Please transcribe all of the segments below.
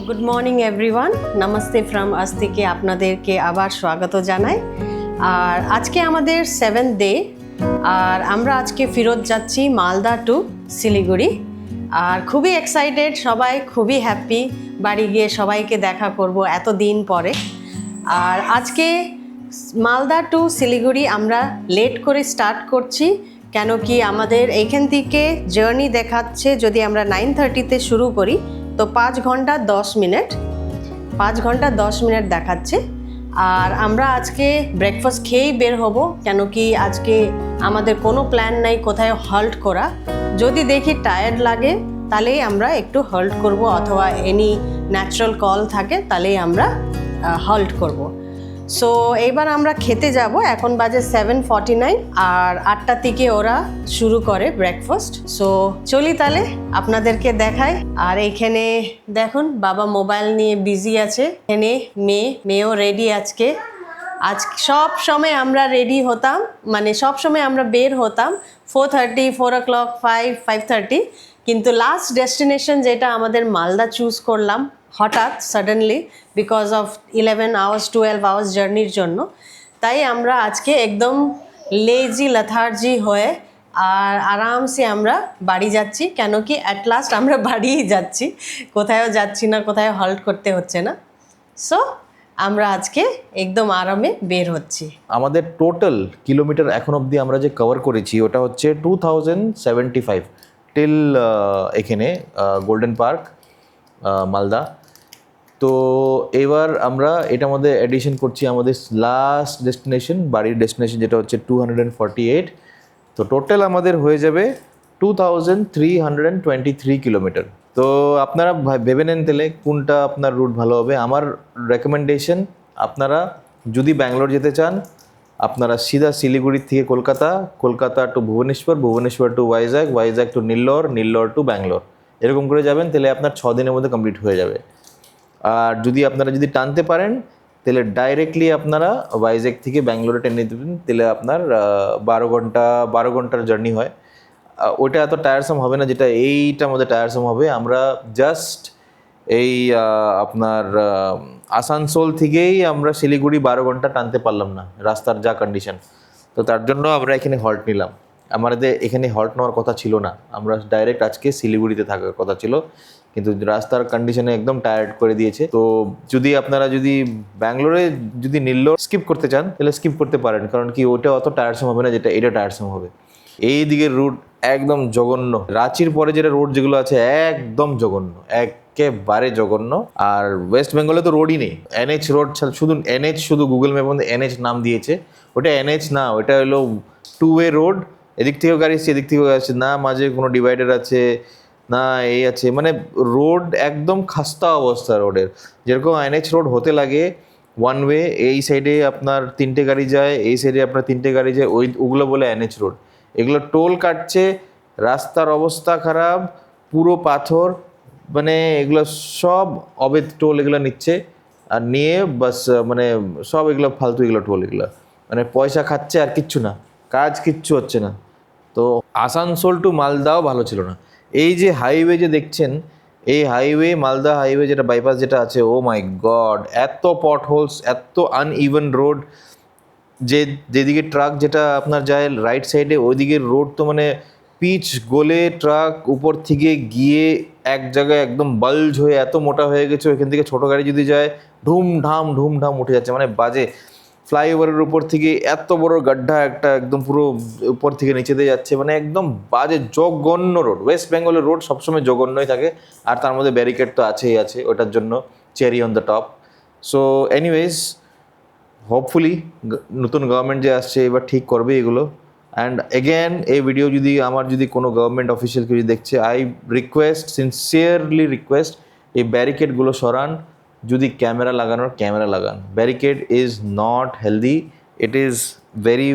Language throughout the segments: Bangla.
গুড মর্নিং এভরিওয়ান, নমস্তে ফ্রম আস্তিকে আপনাদেরকে আবার স্বাগত জানাই। আর আজকে আমাদের 7th ডে, আর আমরা আজকে ফেরত যাচ্ছি মালদা টু শিলিগুড়ি। আর খুবই এক্সাইটেড, সবাই খুবই হ্যাপি বাড়ি গিয়ে সবাইকে দেখা করব এত দিন পরে। আর আজকে মালদা টু শিলিগুড়ি আমরা লেট করে স্টার্ট করছি, কেন কি আমাদের এইখান থেকে জার্নি দেখাচ্ছে যদি আমরা 9:30-তে শুরু করি তো 5 ঘন্টা 10 মিনিট দেখাচ্ছে। আর আমরা আজকে ব্রেকফাস্ট খেয়েই বের হব, কেন কি আজকে আমাদের কোনো প্ল্যান নাই কোথায় হল্ট করা। যদি দেখি টায়ার্ড লাগে তাহলেই আমরা একটু হল্ট করব, অথবা এনি ন্যাচারাল কল থাকে তাহলেই আমরা হল্ট করব। সো এইবার আমরা খেতে যাব, এখন বাজে 7:49, আর 8টা থেকে ওরা শুরু করে ব্রেকফাস্ট। সো চলি তাহলে আপনাদেরকে দেখাই। আর এইখানে দেখুন বাবা মোবাইল নিয়ে বিজি আছে, এখানে মেয়েও রেডি আজকে। সব সময় আমরা রেডি হতাম, মানে সব সময় আমরা বের হতাম 4:30, 4 o'clock, 5:30, কিন্তু লাস্ট ডেস্টিনেশন যেটা আমাদের মালদা চুজ করলাম হঠাৎ suddenly because of 11 hours 12 hours জার্নির জন্য। তাই আমরা আজকে একদম লেজি লেথার্জি হয়ে আর আরামসে আমরা বাড়ি যাচ্ছি, কেন কি অ্যাট লাস্ট আমরা বাড়িই যাচ্ছি, কোথায়ও যাচ্ছি না, কোথায় হল্ট করতে হচ্ছে না। সো আমরা আজকে একদম আরামে বের হচ্ছি। আমাদের টোটাল কিলোমিটার এখন অবধি আমরা যে কভার করেছি ওটা হচ্ছে 2075 টিল এখানে গোল্ডেন পার্ক মালদা। তো এবার আমরা এটার মধ্যে এডিশন করছি আমাদের লাস্ট ডেস্টিনেশন, বাড়ির ডেস্টিনেশন, যেটা হচ্ছে 248। তো টোটাল আমাদের হয়ে যাবে 2323 কিলোমিটার। তো আপনারা ভেবে নেন তাহলে কোনটা আপনার রুট ভালো হবে। আমার রেকমেন্ডেশন, আপনারা যদি ব্যাঙ্গালোর যেতে চান আপনারা সিধা শিলিগুড়ি থেকে Kolkata to Bhubaneswar to Vizag to Nellore to Bangalore, এরকম করে যাবেন, তাহলে আপনার 6 দিনের মধ্যে কমপ্লিট হয়ে যাবে। আর আপনারা যদি টানতে পারেন তাহলে ডাইরেক্টলি আপনারা ওয়াইজাগ থেকে ব্যাঙ্গালোরে টেনে দেবেন, তাহলে আপনার 12 ঘন্টার জার্নি হয়। ওটা এত টায়ারসাম হবে না যেটা এইটার মধ্যে টায়ারসাম হবে। আমরা জাস্ট এই আপনার আসানসোল থেকেই আমরা শিলিগুড়ি 12 ঘন্টা টানতে পারলাম না, রাস্তার যা কন্ডিশন। তো তার জন্য আমরা এখানে হল্ট নিলাম। আমাদের এখানে হল্ট নেওয়ার কথা ছিল না, আমরা ডাইরেক্ট আজকে শিলিগুড়িতে থাকার কথা ছিল, কিন্তু রাস্তার কন্ডিশনে একদম টায়ার্ড করে দিয়েছে। তো আপনারা ব্যাঙ্গালোরে নীললোর স্কিপ করতে চান তাহলে স্কিপ করতে পারেন, কারণ কি ওটা অত টায়ারসাম হবে না যেটা এটা টায়ারসাম হবে। এই দিকের রুট একদম জঘন্য, রাঁচির পরে যেটা রোড যেগুলো আছে একদম জঘন্য, একেবারে জঘন্য। আর ওয়েস্ট বেঙ্গলে তো রোডই নেই, NH রোড, শুধু গুগল ম্যাপের মধ্যে NH নাম দিয়েছে, ওটা NH না, ওটা হলো 2-way রোড। এদিক থেকেও গাড়ি আসছে, এদিক থেকেও আসছে, না মাঝে কোনো ডিভাইডার আছে না এই আছে, মানে রোড একদম খাস্তা অবস্থা রোডের। যেরকম NH রোড হতে লাগে 1 way, এই সাইডে আপনার 3টে গাড়ি যায়, এই সাইডে আপনার 3টে গাড়ি যায়, ওগুলো বলে NH রোড। এগুলো টোল কাটছে, রাস্তার অবস্থা খারাপ, পুরো পাথর, মানে এগুলো সব অবৈধ টোল এগুলো নিচ্ছে। আর নিয়ে বাস মানে সব এগুলো ফালতু, এগুলো টোল, এগুলো মানে পয়সা খাচ্ছে আর কিচ্ছু না, কাজ কিচ্ছু হচ্ছে না। তো আসানসোল টু মালদাও ভালো ছিল না। এই যে হাইওয়ে যে দেখছেন, এই হাইওয়ে মালদা হাইওয়ে যেটা বাইপাস যেটা আছে, ও মাই গড, এত পটহোলস, এত আনইভেন রোড। যেদিকে ট্রাক যেটা আপনার যায় রাইট সাইডে, ওইদিকে রোড তো মানে পিচ গলে ট্রাক উপর থেকে গিয়ে এক জায়গায় একদম বাল্জ হয়ে এত মোটা হয়ে গেছে, ওইখান থেকে ছোটো গাড়ি যদি যায় ঢুমঢাম উঠে যাচ্ছে, মানে বাজে। ফ্লাইওভারের উপর থেকে এত বড় গাড্ডা একটা একদম পুরো উপর থেকে নিচে দিয়ে যাচ্ছে, মানে একদম বাজে, জঘন্য রোড। ওয়েস্ট বেঙ্গলের রোড সবসময় জঘন্যই থাকে, আর তার মধ্যে ব্যারিকেড তো আছেই আছে, ওটার জন্য cherry on the top. So anyways, hopefully নতুন গভর্নমেন্ট যে আসছে এবার ঠিক করবে এগুলো। অ্যান্ড এগেন এই ভিডিও আমার কোনো গভর্নমেন্ট অফিসিয়ালকে যদি দেখছে, আই সিনসিয়ারলি রিকোয়েস্ট এই ব্যারিকেডগুলো সরান। যদি ক্যামেরা লাগান। Barricade is not healthy, it is very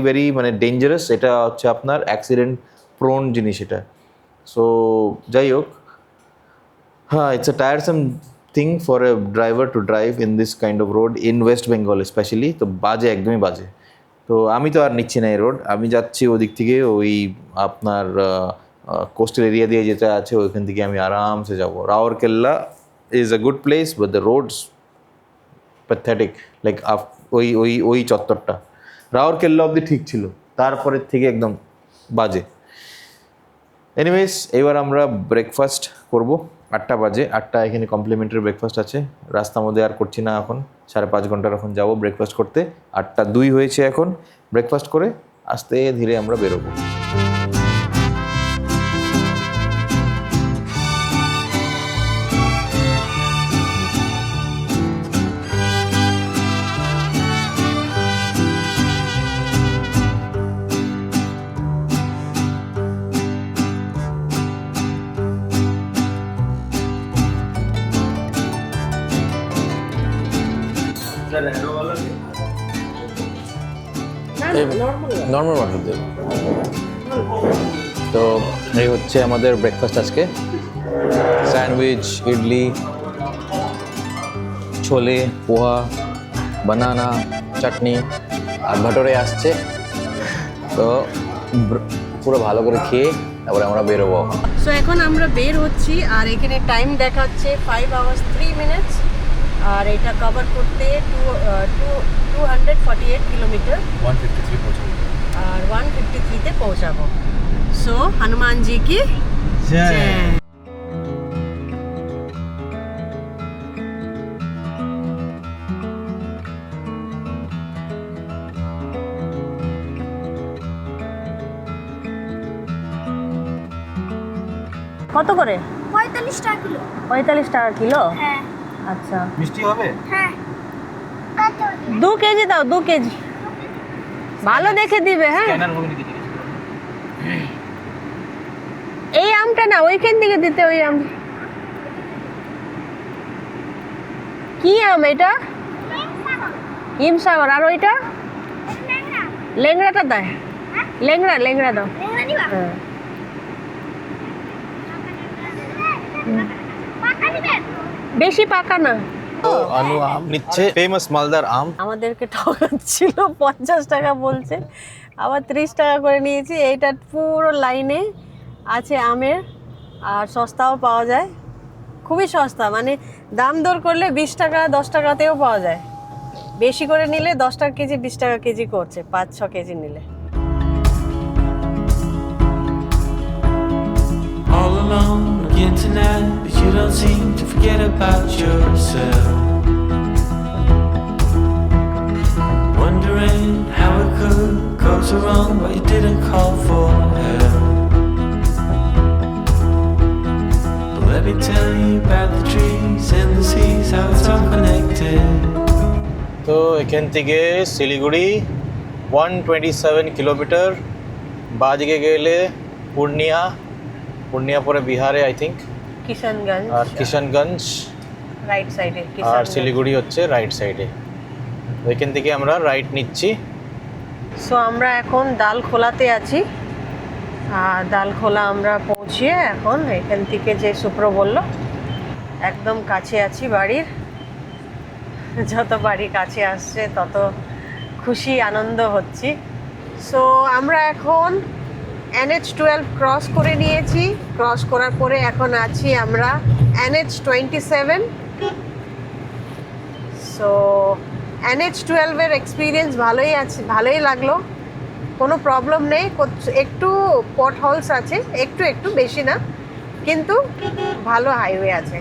very মানে ডেঞ্জারাস। এটা হচ্ছে আপনার অ্যাক্সিডেন্ট প্রোন জিনিস এটা। সো যাই হোক, হ্যাঁ, it's a tiresome thing for a driver to drive in this kind of road in West Bengal especially. তো বাজে, একদমই বাজে। তো আমি তো আর নিচ্ছি না এই রোড, আমি যাচ্ছি ওদিক থেকে ওই আপনার কোস্টাল এরিয়া দিয়ে যেটা আছে ওইখান থেকে আমি আরামসে যাব। Rourkela is a good place but the roads pathetic, like ওই ওই ওই চত্বরটা রাউরকেল্লা অবধি ঠিক ছিল, তারপরের থেকে একদম বাজে। এনিওয়েজ এবার আমরা ব্রেকফাস্ট করব 8টা বাজে। 8টা এখানে কমপ্লিমেন্টারি ব্রেকফাস্ট আছে, রাস্তার মধ্যে আর করছি না এখন, 5.5 ঘন্টার এখন যাবো ব্রেকফাস্ট করতে। 8টা 2 হয়েছে এখন, ব্রেকফাস্ট করে আস্তে ধীরে আমরা বেরোবো। নর্মাল ওয়াটার দেব। তো এই হচ্ছে আমাদের ব্রেকফাস্ট আজকে, স্যান্ডউইচ, ইডলি, ছোলে, পোহা, বানানা, চাটনি আর ভাটোরে আসছে। তো পুরো ভালো করে খেয়ে তারপরে আমরা বেরোবো। সো এখন আমরা বের হচ্ছি আর এখানে টাইম দেখাচ্ছে 5 hours 3 minutes, আর এটা কভার করতে 248 কিলোমিটার, 153 পৌঁছাবো আর 153-তে পৌঁছাবো। সো হনুমান জি কি জয়। কত করে? 45 টাকা কিলো। 45 টাকা কিলো? হ্যাঁ আচ্ছা, মিষ্টি হবে? হ্যাঁ। কত? 2 কেজি দাও, 2 কেজি ভালো দেখে দিবে। হ্যাঁ, স্ক্যানার হবে নাকি? এই আমটা না, ওইখান থেকে দিতে। ওই আম কি আম এটা? হিমসাগর। আর ওইটা লেংড়াটা দেয়, লেংড়া লেংড়া দাও। লেংড়া দিবা? হ্যাঁ, পাকা দিবেন? বেশি পাকা না। আনু আম নিচ্ছে, ফেমাস মালদার আম। আমাদেরকে ঠকাচ্ছিল, 50 টাকা বলছে, আবার 30 টাকা করে নিয়েছি। এইটা পুরো লাইনে আছে আমের, আর সস্তাও পাওয়া যায়, খুবই সস্তা, মানে দাম দর করলে 20 টাকা 10 টাকাতেও পাওয়া যায়। বেশি করে নিলে 10 টাকা কেজি, 20 টাকা কেজি করছে 5-6 কেজি নিলে। All alone again tonight, but you don't seem to forget about yourself. Wondering how it could go so wrong, but you didn't call for help. But let me tell you about the trees and the seas, how it's all connected. তো এখান থেকে শিলিগুড়ি 127 কিলোমিটার, বাদিকে গেলে পূর্ণিয়া, পূর্ণিয়া পরে বিহারে আই থিঙ্ক, কিষানগঞ্জ আর কিষানগঞ্জ, রাইট সাইডে আর শিলিগুড়ি হচ্ছে রাইট সাইডে। ওইখান থেকে আমরা রাইট নিচ্ছি। সো আমরা এখন দালখোলাতে আছি, আর দালখোলা আমরা পৌঁছিয়ে এখন এখান থেকে যে সুপ্র বলল একদম কাছে আছি বাড়ির। যত বাড়ি কাছে আসছে তত খুশি আনন্দ হচ্ছি। সো আমরা এখন NH12 ক্রস করে নিয়েছি, ক্রস করার পরে এখন আছি আমরা NH27। সো NH12 এর এক্সপিরিয়েন্স ভালোই আছে, ভালোই লাগলো, কোনো প্রবলেম নেই। একটু পট হোলস আছে, একটু একটু, বেশি না, কিন্তু ভালো হাইওয়ে আছে।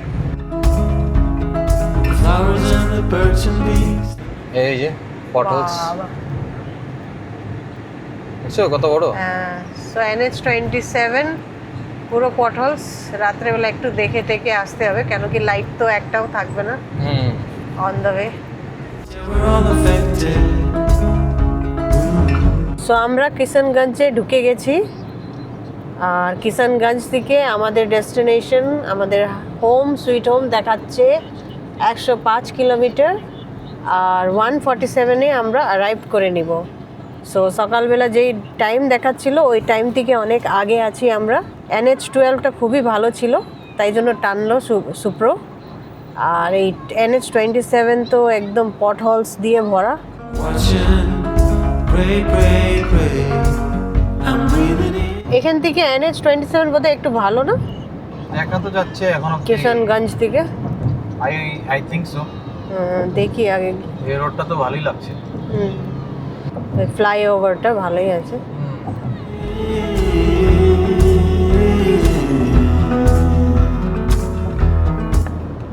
Flowers and the birds and bees. এই যে পটলস, বাবা। বুঝছো কত বড়? সো NH27 পুরো পটহলস। রাত্রেবেলা একটু দেখে টেকে আসতে হবে, কেন কি লাইট তো একটাও থাকবে না hmm, on the way. Yeah, we're all affected. So আমরা কিষানগঞ্জে ঢুকে গেছি, আর কিষানগঞ্জ থেকে আমাদের ডেস্টিনেশন, আমাদের হোম সুইট হোম দেখাচ্ছে 105 কিলোমিটার, আর 147-এ আমরা অ্যারাইভ করে নিব। সো সকালবেলা যেই টাইম দেখাচ্ছিল ওই টাইম থেকে অনেক আগে আছি আমরা। NH12টা খুবই ভালো ছিল, তাই জন্য টানলো সুপ্র। আর এই NH27 তো একদম পটহলস দিয়ে ভরা। Watching, pray, pray, pray. I'm breathing in. এখান থেকে NH27 বোধহয় একটু ভালো না, একা তো যাচ্ছে এখন কিষানগঞ্জ থেকে। I think so. দেখি আগে। এই রোডটা তো ভালোই লাগছে। ফ্লাইওভারটা ভালোই আছে।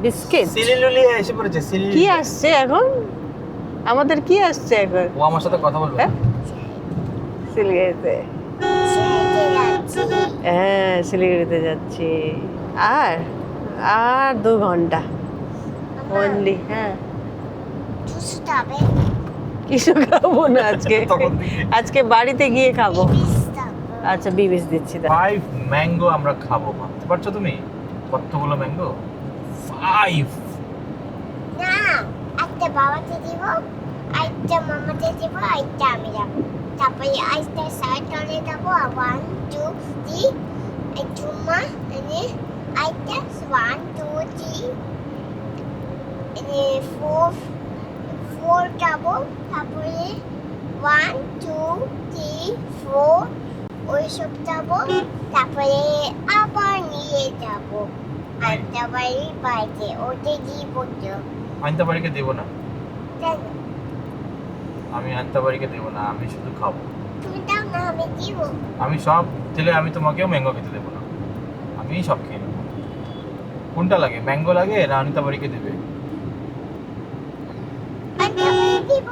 বিস্কিট সিলিলুলি এসে পড়েছে। কি আসছে এখন, আমাদের কি আসছে এখন? ও আমার সাথে কথা বলবে। হ্যাঁ? শিলিগুড়িতে। হ্যাঁ, শিলিগুড়িতে যাচ্ছি। আর 2 ঘন্টা অনলি। হ্যাঁ, চুষটাবে কিছু খাবো না আজকে। তখন থেকে। আজকে বাড়িতে গিয়ে খাবো। বিস্তাবে আচ্ছা, বিবিস দিচ্ছি। 5 ম্যাঙ্গো আমরা খাবো, ভাবতে পারছো তুমি কতগুলো ম্যাঙ্গো? 5। না, একটা বাবাকে দিব, একটা মামাকে দিব, একটা আমি যাবো, তারপরে একটা সাইকেলে যাবো। 1 2 3 একটু মা এনে একটা 1 2 3 এনে 4 যাবো, তারপরে 1 2 3 4 ওইসব যাবো, তারপরে আবার নিয়ে যাবো একটা বাড়ির বাইরে, ওতে কি বলছো? আনতাবাড়িকে দেবো না, কেন? আমি আনতাবাড়িকে দেবো না, আমি শুধু খাবো। তুমি দাও না, আমি দিব। আমি সব দিলে আমি তোমাকেও ম্যাঙ্গো খেতে দেবো না, আমি সব খেয়ে নেবো। কোনটা লাগে, ম্যাঙ্গো লাগে না আনতাবাড়িকে দেবে? আমি দিব,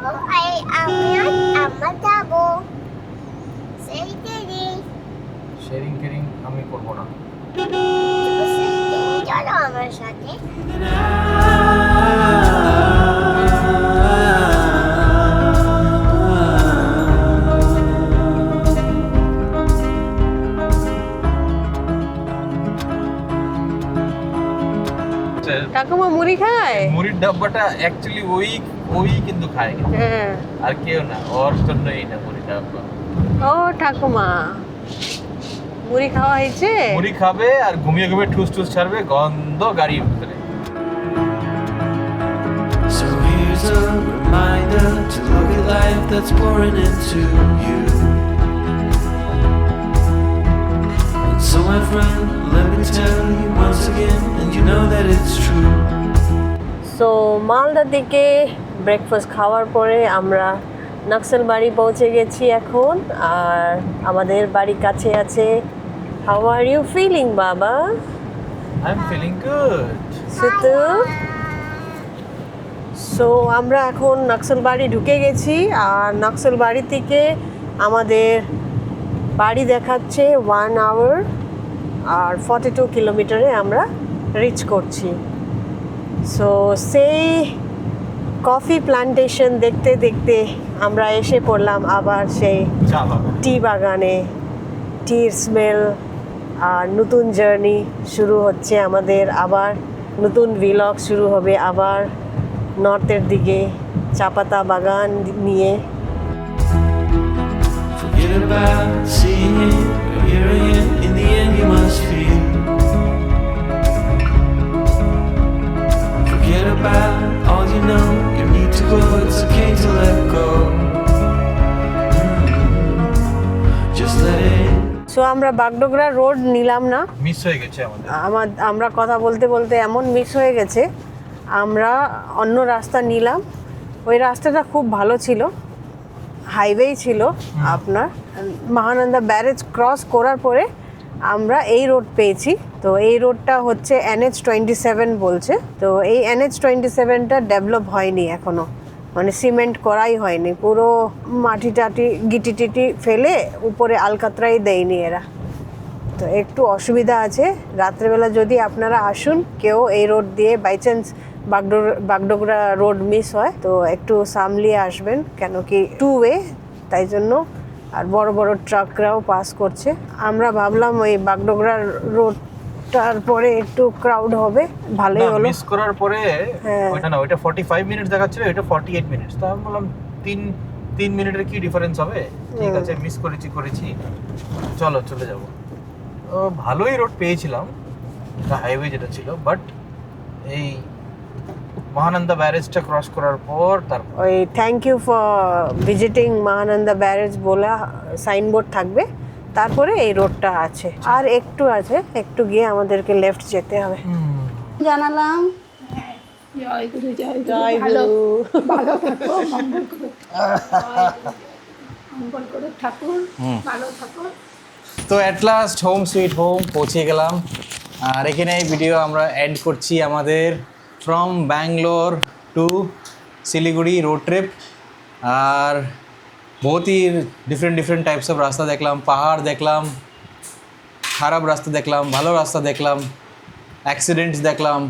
আমি আমার যাবো সেইটাই। শেয়ারিং কেয়ারিং আমি করবো না। চলো আমার সাথে। ঠাকুমা মুড়ি খায়? মুড়ির ডাব্বাটা অ্যাকচুয়ালি ওই কিন্তু খায় কিন্তু, হ্যাঁ। আর কেউ না, ওর জন্যই এটা মুড়ির ডাব্বা। ও ঠাকুমা, মুড়ি খাওয়া হয়েছে? মুড়ি খাবে আর ঘুমিয়ে ঘুমিয়ে ঠুস ঠুস ছাড়বে, গন্ধ গাড়ির ভিতরে। So here's a reminder to look at life that's pouring into you. And so my friend, let me tell you once again, and you know that it's true. So Malda থেকে ব্রেকফাস্ট খাওয়ার পরে আমরা নকশালবাড়ি পৌঁছে গেছি এখন, আর আমাদের বাড়ির কাছে আছে। হাউ আর ইউ ফিলিং বাবা? I am feeling good. সুতু। সো আমরা এখন নকশালবাড়ি ঢুকে গেছি, আর নকশালবাড়ি থেকে আমাদের বাড়ি দেখাচ্ছে 1 আওয়ার আর 42 কিলোমিটারে আমরা রিচ করছি। সো সেই কফি প্ল্যান্টেশন দেখতে দেখতে আমরা এসে পড়লাম আবার সেই চা বাগান। টি বাগানে। টির স্মেল, আর নতুন জার্নি শুরু হচ্ছে আমাদের। আবার নতুন ভিলগ শুরু হবে আবার নর্থের দিকে চা পাতা বাগান নিয়ে। Forget about seeing it or hearing it. In the end, you must feel. Forget about all you know. You need to go. It's okay to let go. Just let it. So আমরা বাগডোগরা রোড নিলাম না। মিস হয়ে গেছে আমাদের। আমরা কথা বলতে বলতে এমন মিস হয়ে গেছে, আমরা অন্য রাস্তা নিলাম। ওই রাস্তাটা খুব ভালো ছিল, হাইওয়ে ছিল আপনার। মহানন্দা ব্যারেজ ক্রস করার পরে আমরা এই রোড পেয়েছি। তো এই রোডটা হচ্ছে NH27 বলছে। তো এই NH27টা ডেভেলপ হয়নি এখনও, মানে সিমেন্ট করাই হয়নি, পুরো মাটি টাটি গিটি টিটি ফেলে উপরে আলকাতরাই দেয়নি এরা। তো একটু অসুবিধা আছে। রাত্রেবেলা যদি আপনারা আসুন কেউ এই রোড দিয়ে, by chance Bagdogra road miss হয়, তো একটু সামলিয়ে আসবেন, কেন কি 2 ওয়ে, তাই জন্য। আর বড় বড় ট্রাকরাও পাস করছে। আমরা ভাবলাম ওই বাগডোগরা রোডটার পরে একটু ক্রাউড হবে, ভালোই হলো। মিস করার পরে হ্যাঁ। ওইটা না, ওইটা 45 মিনিট দেখাচ্ছিল, এটা 48 মিনিট। তো আমি বললাম 3 মিনিটের কি ডিফারেন্স হবে, ঠিক আছে মিস করেছি, চলো চলে যাব। তো ভালোই রোড পেয়েছিলাম, হাইওয়ে যেটা ছিল, বাট এই মহানন্দা ব্যারেজটা ক্রস করার পর তারপর ওই thank you for visiting Mahananda barrage বলা সাইনবোর্ড থাকবে, তারপরে এই রোডটা আছে, আর একটু আছে, একটু গিয়ে আমাদেরকে লেফট যেতে হবে। জানালাম জয় গুরু জয় গুরু জয় ভালো গুরু। ভালো থাকো মঙ্গল করো মঙ্গল করো ঠাকুর ভালো থাকো। তো at last home sweet home পৌঁছে গেলাম, আর এখানে এই ভিডিও আমরা এন্ড করছি আমাদের from Bangalore to Siliguri road trip. আর बहुत ही ডিফারেন্ট টাইপস অফ রাস্তা দেখলাম, পাহাড় দেখলাম, খারাপ রাস্তা দেখলাম, ভালো রাস্তা দেখলাম, অ্যাক্সিডেন্টস দেখলাম,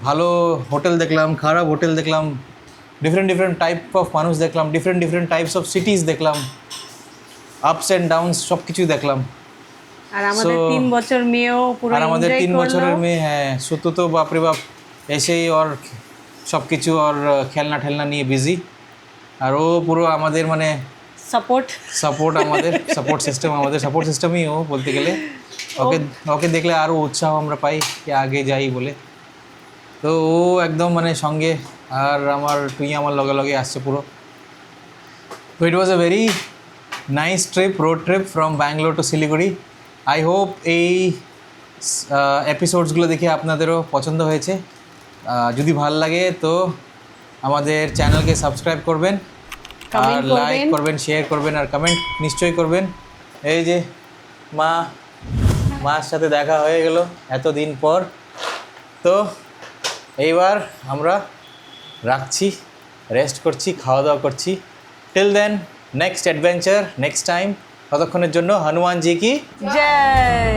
ভালো হোটেল দেখলাম, খারাপ হোটেল দেখলাম, ডিফারেন্ট টাইপ অফ মানুষ দেখলাম, ডিফারেন্ট টাইপস অফ সিটিজ দেখলাম, আপস অ্যান্ড ডাউনস সব কিছুই দেখলাম। আর আমাদের So, 3 বছর মেয়েও পুরো আর আমাদের enjoy 3 বছরের করলো। মেয়ে, হ্যাঁ সুতো তো বাপরে বাপ এসেই ওর সব কিছু ওর খেলনা নিয়ে বিজি, আর ও পুরো আমাদের মানে সাপোর্ট আমাদের সাপোর্ট সিস্টেমই ও বলতে গেলে। ওকে দেখলে আরও উৎসাহ আমরা পাই কি আগে যাই বলে। তো ও একদম মানে সঙ্গে, আর তুই আমার লগে আসছে পুরো। তো it was a very nice trip, road trip from Bangalore to Siliguri. I hope এই এপিসোডসগুলো দেখে আপনাদেরও পছন্দ হয়েছে। যদি ভালো লাগে তো আমাদের চ্যানেলকে সাবস্ক্রাইব করবেন, আর লাইক করবেন, শেয়ার করবেন, আর কমেন্ট নিশ্চয়ই করবেন। এই যে মার সাথে দেখা হয়ে গেল এতদিন পর। তো এইবার আমরা রাখছি, রেস্ট করছি, খাওয়া দাওয়া করছি। Till then next adventure next time. ততক্ষণের জন্য হনুমানজি কি জয়।